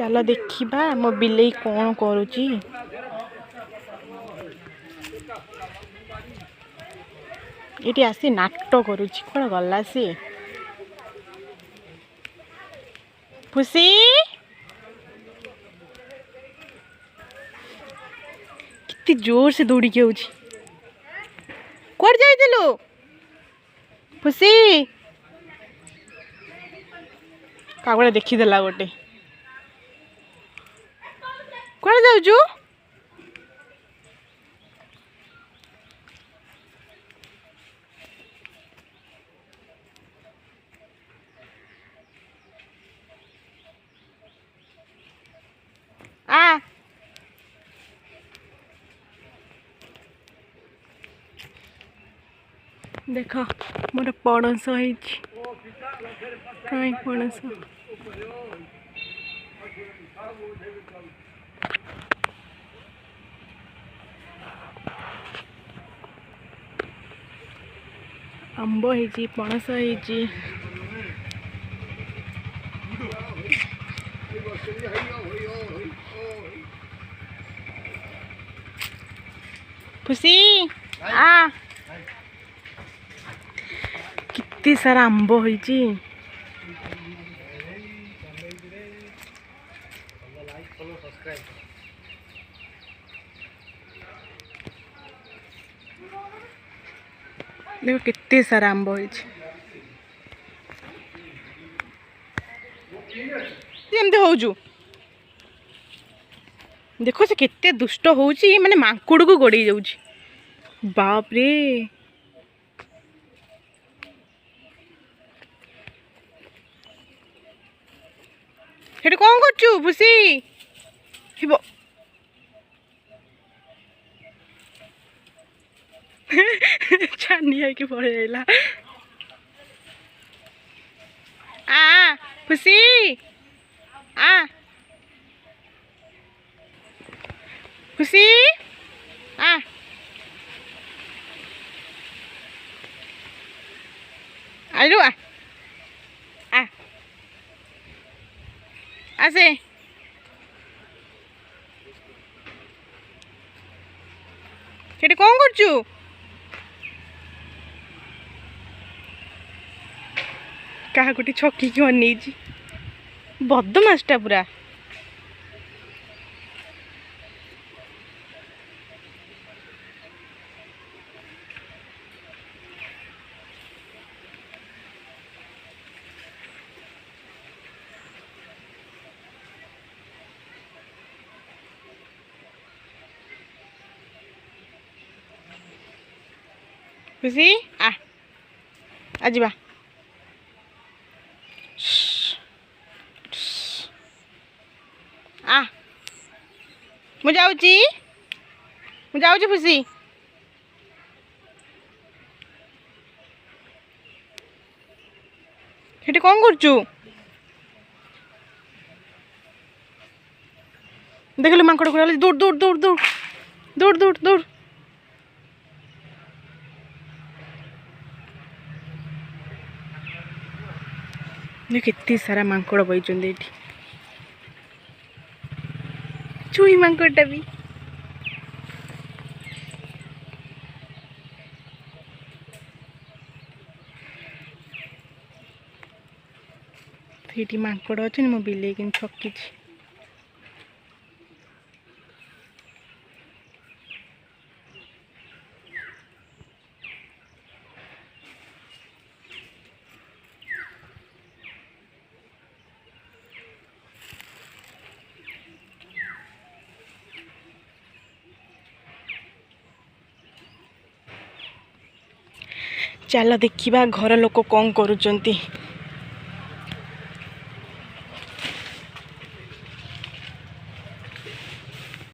चलो देखा मो बिलेई कौन करुची। ये आसी नाट करुची कौन गला सी खुशी कितनी जोर से दौड़ी के कौन जाइलु खुशी कागड़ा देखीदेला गोटे कौन जाऊचु आ देख मोर पणस कहीं पणस आंब होइची पणस होइची खुशी आ कितनी सारा आंब होइची देखो कितने सारा आंब होइची एमती होजु देखो से केते दुष्ट होउची माने मांकुड़ को गोड़ी जाउची बाप रे हेटे कौन करचु भूसी हिबो छानी है कि पड़े आइला आ खुशी आ खुशी आ आलू आ आ आसे हेटे कौन करचु क्या गोटे छकी की अनी बदमासटा पूरा खुशी आ आजिबा आ मु जाऊची खुशी हेटे कौन करचु देख लो मांकड़ को दौड़ दौड़ दौड़ दौड़ दौड़ दौड़ दौड़ देख कितनी सारा मांकड़ बई चुई मांकड़टा भी ये मांकड़ अच्छे मो बिले कि छकी चलो देखिबा घर लोक कौन करुचंती।